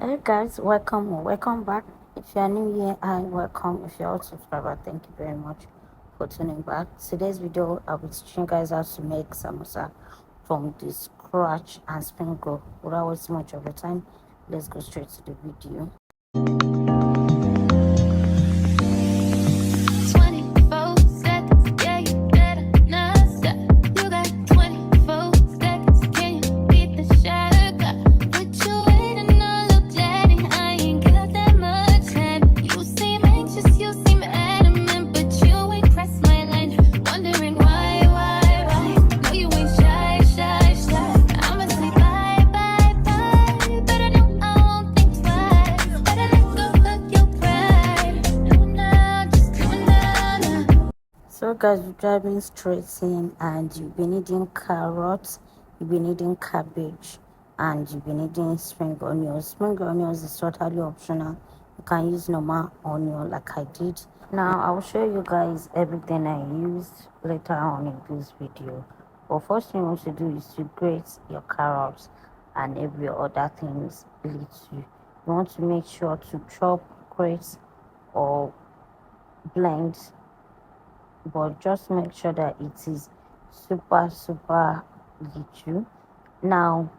Hey guys, welcome or welcome back. If you are new here, hi, welcome. If you're a subscriber, thank you very much for tuning back. Today's video, I'll be teaching you guys how to make samosa from the scratch and spring roll. Without wasting much of your time, let's go straight to the video. So guys, we're driving straight in, and you'll be needing carrots, you'll be needing cabbage, and you'll be needing spring onions. Spring onions is totally optional. You can use normal onion like I did. Now I'll show you guys everything I used later on in this video. But first thing you want to do is to grate your carrots and every other things little. You want to make sure to chop, grate, or blend, but just make sure that it is super little. Now,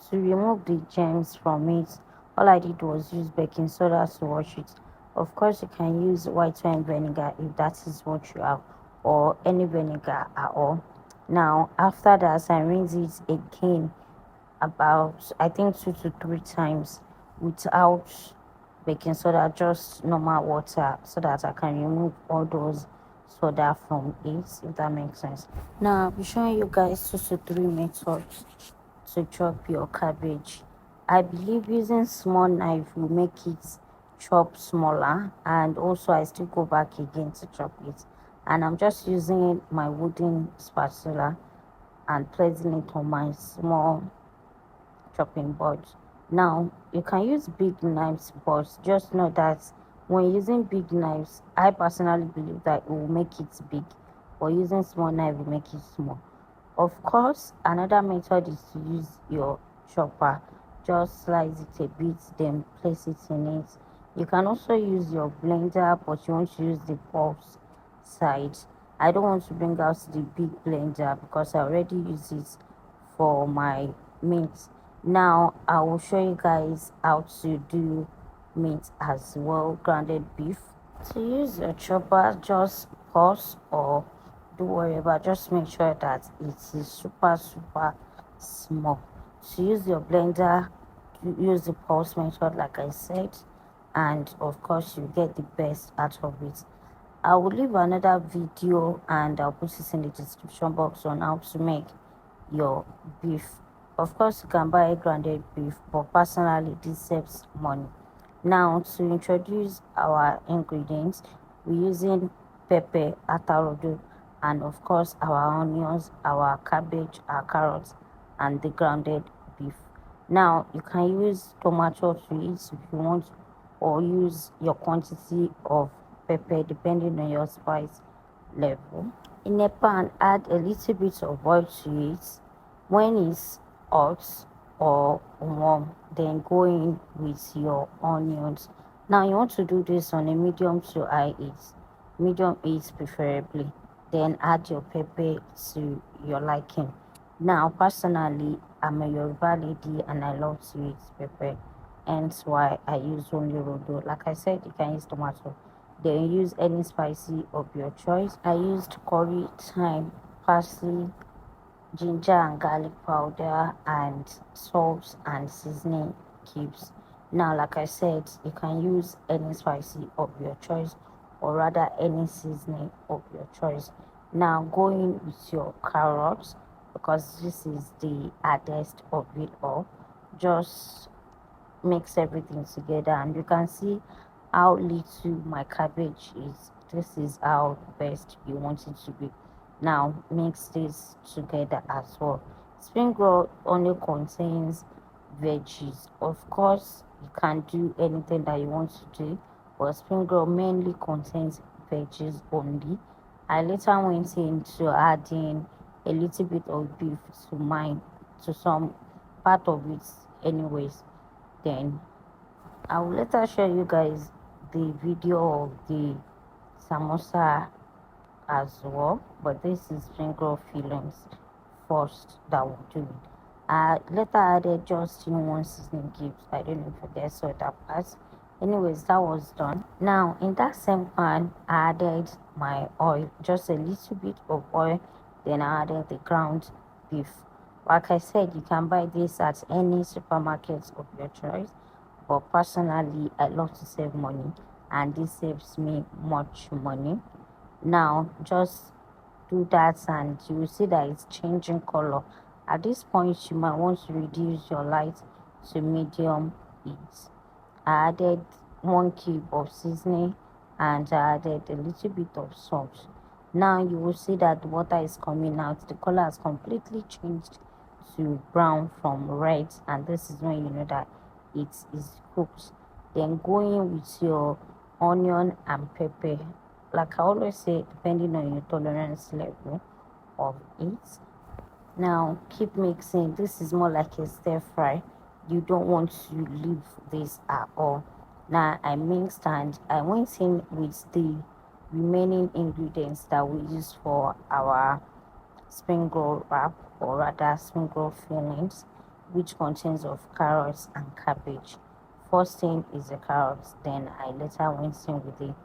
to remove the germs from it, all I did was use baking soda to wash it. Of course, you can use white wine vinegar if that is what you have, or any vinegar at all. Now, after that, I rinse it again about, I think, 2 to 3 times without baking soda, just normal water, so that I can remove all those soda from it, if that makes sense. Now I'll be showing you guys 2 to 3 methods to chop your cabbage. I believe using small knife will make it chop smaller, and also I still go back again to chop it, and I'm just using my wooden spatula and placing it on my small chopping board. Now you can use big knives, but just know that when using big knives, I personally believe that it will make it big, but using small knife will make it small. Of course, another method is to use your chopper. Just slice it a bit, then place it in it. You can also use your blender, but you want to use the pulse side. I don't want to bring out the big blender because I already use it for my meat. Now I will show you guys how to do meat as well, grounded beef. To use your chopper, just pause or do whatever, just make sure that it is super small. To use your blender, use the pulse method like I said, and of course you get the best out of it. I will leave another video and I'll put it in the description box on how to make your beef. Of course you can buy grounded beef, but personally this saves money. Now to introduce our ingredients, we're using pepper, atarodo, and of course our onions, our cabbage, our carrots, and the grounded beef. Now you can use tomato to it if you want, or use your quantity of pepper depending on your spice level. In a pan, add a little bit of oil to it. When it's hot or warm, then go in with your onions. Now you want to do this on a medium to high heat, medium heat preferably. Then add your pepper to your liking. Now personally, I'm a Yoruba lady and I love to eat pepper, hence why I use only rodo. Like I said, you can use tomato, then use any spicy of your choice. I used curry, thyme, parsley, ginger and garlic powder, and salt and seasoning cubes. Now like I said, you can use any spicy of your choice, or rather any seasoning of your choice. Now go in with your carrots, because this is the hardest of it all. Just mix everything together, and you can see how little my cabbage is. This is how best you want it to be. Now mix this together as well. Spring roll only contains veggies. Of course you can do anything that you want to do, but spring roll mainly contains veggies only. I later went into adding a little bit of beef to some part of it anyways. Then I will later show you guys the video of the samosa as well, but this is finger fillings first that will do it. I later added just one seasoning cubes. I don't know if you guys saw that part. Anyways, that was done. Now in that same pan I added my oil, just a little bit of oil, then I added the ground beef. Like I said, you can buy this at any supermarket of your choice, but personally I love to save money and this saves me much money. Now just do that and you will see that it's changing color. At this point you might want to reduce your light to medium heat. I added 1 cube of seasoning and I added a little bit of salt. Now you will see that the water is coming out. The color has completely changed to brown from red, and this is when you know that it is cooked. Then go in with your onion and pepper. Like I always say, depending on your tolerance level of it. Now keep mixing. This is more like a stir fry. You don't want to leave this at all. Now I mixed and I went in with the remaining ingredients that we use for our spring roll wrap, or rather spring roll fillings, which contains of carrots and cabbage. First thing is the carrots, then I later went in with the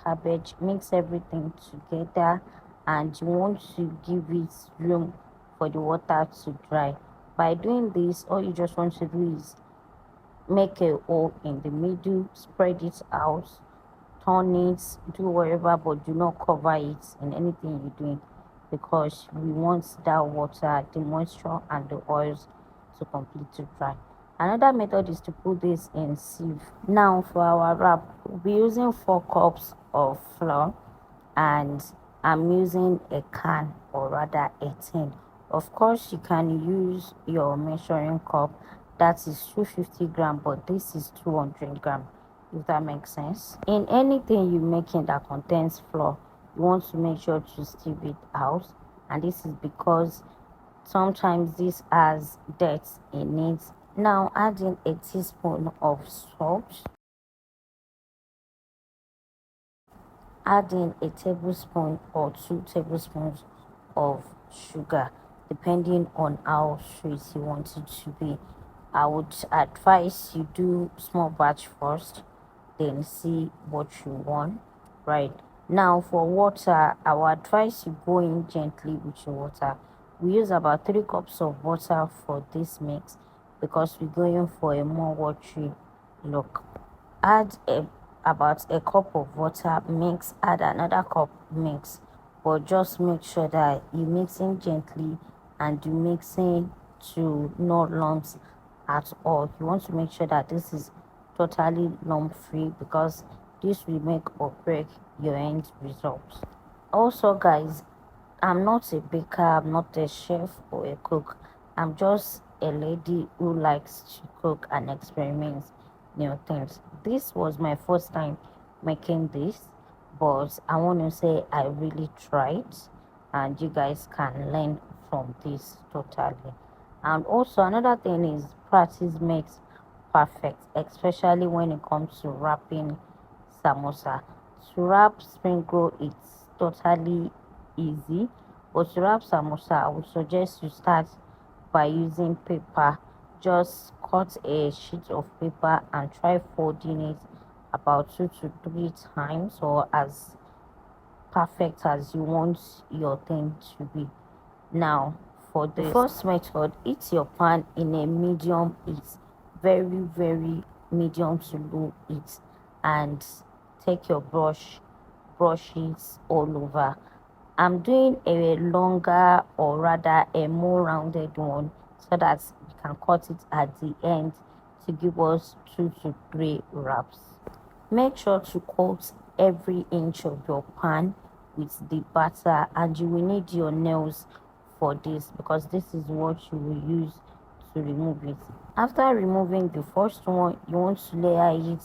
cabbage. Mix everything together and you want to give it room for the water to dry. By doing this, all you just want to do is make a hole in the middle, spread it out, turn it, do whatever, but do not cover it in anything you're doing, because we want that water, the moisture and the oils to completely dry. Another method is to put this in sieve. Now for our wrap, we'll be using 4 cups of flour, and I'm using a can, or rather a tin. Of course you can use your measuring cup, that is 250 gram, but this is 200 gram, if that makes sense. In anything you making that contains flour, you want to make sure to sieve it out, and this is because sometimes this has dirt in it. Now adding a teaspoon of salt, add in a tablespoon or 2 tablespoons of sugar, depending on how sweet you want it to be. I would advise you do small batch first, then see what you want. Right now for water, I would advise you go in gently with your water. We use about 3 cups of water for this mix because we're going for a more watery look. Add about a cup of water, mix, add another cup, mix, but just make sure that you mixing gently and you mixing to no lumps at all. You want to make sure that this is totally lump free, because this will make or break your end result. Also guys, I'm not a baker, I'm not a chef or a cook. I'm just a lady who likes to cook and experiment new things. This was my first time making this, but I want to say I really tried, and you guys can learn from this totally. And also another thing is practice makes perfect, especially when it comes to wrapping samosa. To wrap spring roll, it's totally easy, but to wrap samosa, I would suggest you start by using paper. Just cut a sheet of paper and try folding it about 2 to 3 times, or as perfect as you want your thing to be. Now for the first method, heat your pan in a medium heat, very medium to low heat, and take your brush it all over. I'm doing a longer, or rather a more rounded one, so that we can cut it at the end to give us 2 to 3 wraps. Make sure to coat every inch of your pan with the batter, and you will need your nails for this, because this is what you will use to remove it. After removing the first one, you want to layer it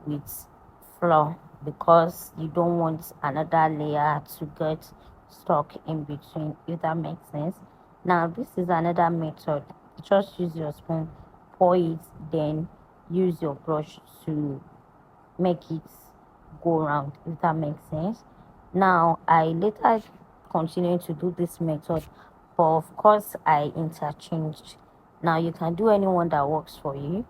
with flour, because you don't want another layer to get stuck in between, if that makes sense. Now this is another method. Just use your spoon, pour it, then use your brush to make it go round, if that makes sense. Now I later continued to do this method, but of course I interchanged. Now you can do anyone that works for you.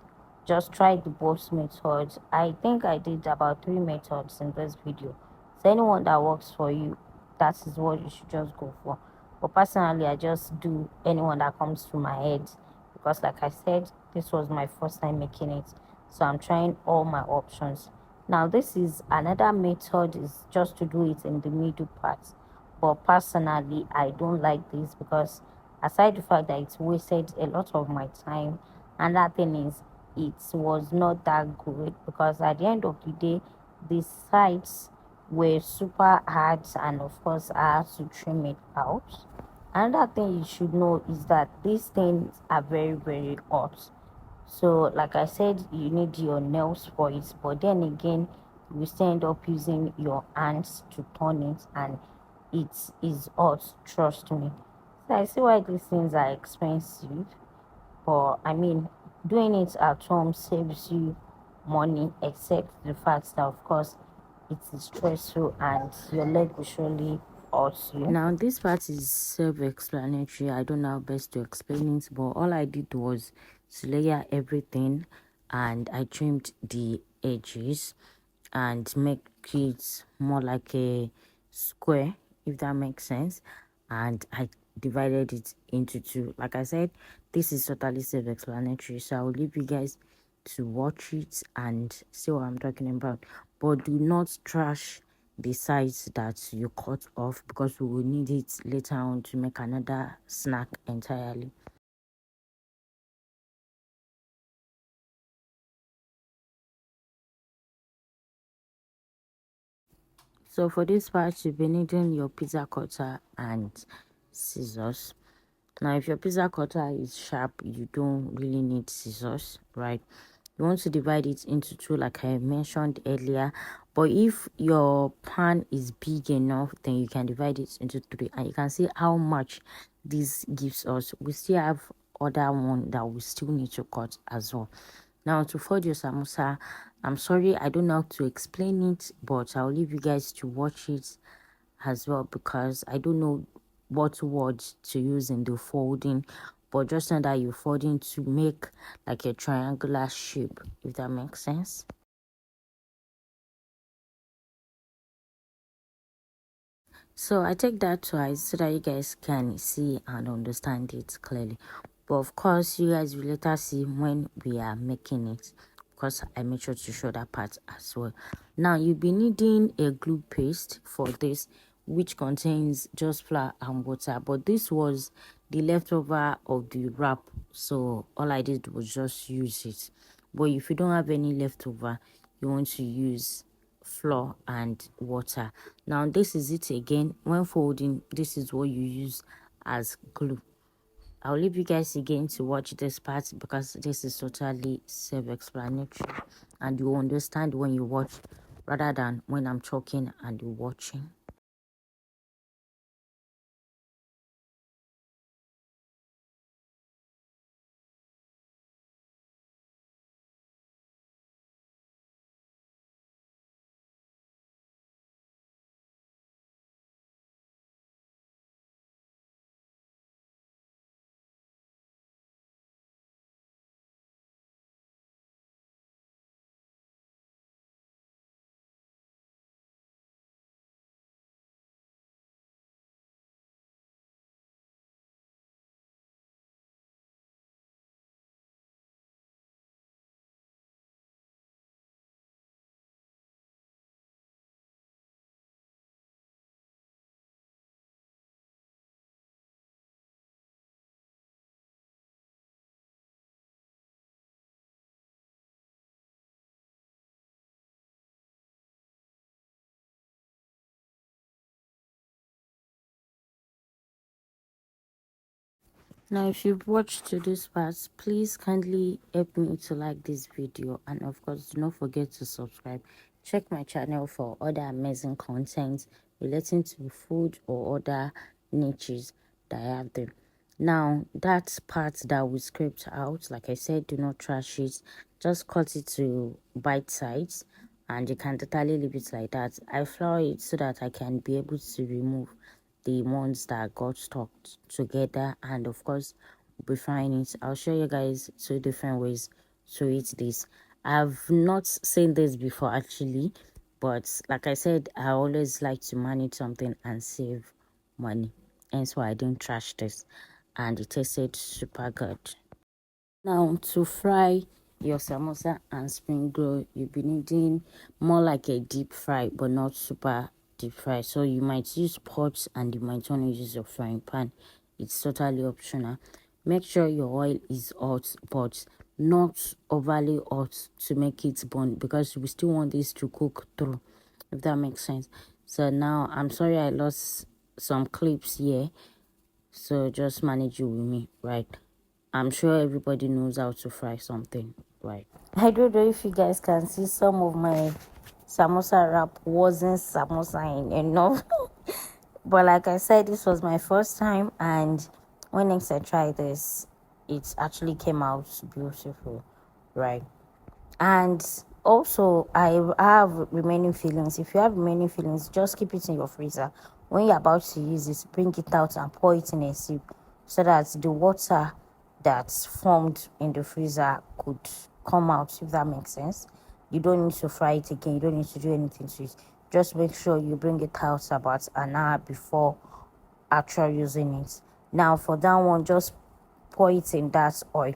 Just try the both methods. I think I did about 3 methods in this video. So anyone that works for you, that is what you should just go for. But personally, I just do anyone that comes to my head, because like I said, this was my first time making it, so I'm trying all my options. Now this is another method, is just to do it in the middle part, but personally I don't like this, because aside the fact that it wasted a lot of my time, and that thing is, it was not that good, because at the end of the day the sides were super hard, and of course I had to trim it out. Another thing you should know is that these things are very, very hot. So like I said, you need your nails for it, but then again you still end up using your hands to turn it, and it is hot, trust me. So I see why these things are expensive, but I mean, doing it at home saves you money, except the fact that of course it is stressful and your leg will surely hurt you. Now this part is self-explanatory. I don't know how best to explain it, but all I did was to layer everything, and I trimmed the edges and make it more like a square, if that makes sense. And I divided it into two. Like I said, this is totally self-explanatory, so I'll leave you guys to watch it and see what I'm talking about. But do not trash the sides that you cut off, because we will need it later on to make another snack entirely. So for this part, you'll be needing your pizza cutter and scissors. Now if your pizza cutter is sharp, you don't really need scissors, right? You want to divide it into two, like I mentioned earlier. But if your pan is big enough, then you can divide it into three, and you can see how much this gives us. We still have other one that we still need to cut as well. Now to fold your samosa, I'm sorry I don't know how to explain it, but I'll leave you guys to watch it as well, because I don't know what words to use in the folding, but just know that you're folding to make like a triangular shape, if that makes sense. So I take that twice so that you guys can see and understand it clearly. But of course, you guys will later see when we are making it, because I made sure to show that part as well. Now you'll be needing a glue paste for this, which contains just flour and water. But this was the leftover of the wrap, so all I did was just use it. But if you don't have any leftover, you want to use flour and water. Now this is it again. When folding, this is what you use as glue. I'll leave you guys again to watch this part, because this is totally self-explanatory, and you understand when you watch rather than when I'm talking and you're watching. Now if you've watched to this part, please kindly help me to like this video, and of course do not forget to subscribe. Check my channel for other amazing content relating to food or other niches that I have there. Now that part that we scraped out, like I said, do not trash it. Just cut it to bite size, and you can totally leave it like that. I flour it so that I can be able to remove the ones that got stuck together, and of course we'll be frying it. I'll show you guys 2 different ways to eat this. I've not seen this before actually, but like I said, I always like to manage something and save money, and so I didn't trash this, and it tasted super good. Now to fry your samosa and spring roll, you'll be needing more like a deep fry, but not super deep fry. So you might use pots and you might want to use your frying pan. It's totally optional. Make sure your oil is hot, but not overly hot to make it burn, because we still want this to cook through, if that makes sense. So now I'm sorry I lost some clips here, so just manage it with me, right? I'm sure everybody knows how to fry something, right? I don't know if you guys can see some of my samosa wrap wasn't samosa enough. But like I said, this was my first time, and when next I tried this, it actually came out beautiful, right? And also I have remaining fillings. If you have remaining fillings, just keep it in your freezer. When you're about to use it, bring it out and pour it in a sip, so that the water that's formed in the freezer could come out, if that makes sense. You don't need to fry it again, you don't need to do anything to it. Just make sure you bring it out about an hour before actually using it. Now for that one, just pour it in that oil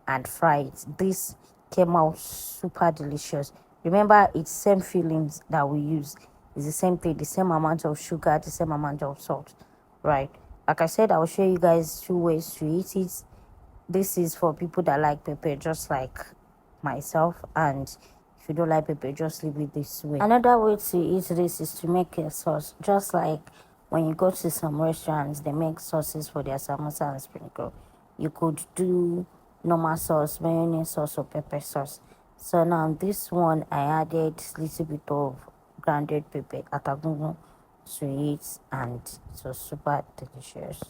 and fry it. This came out super delicious. Remember, it's same fillings that we use. It's the same thing, the same amount of sugar, the same amount of salt, right? Like I said, I'll show you guys 2 ways to eat it. This is for people that like pepper, just like myself, and if you don't like pepper, just leave it this way. Another way to eat this is to make a sauce, just like when you go to some restaurants, they make sauces for their samosa and spring roll. You could do normal sauce, mayonnaise sauce, or pepper sauce. So now this one, I added a little bit of grounded pepper, atagungu, to it, and it was super delicious.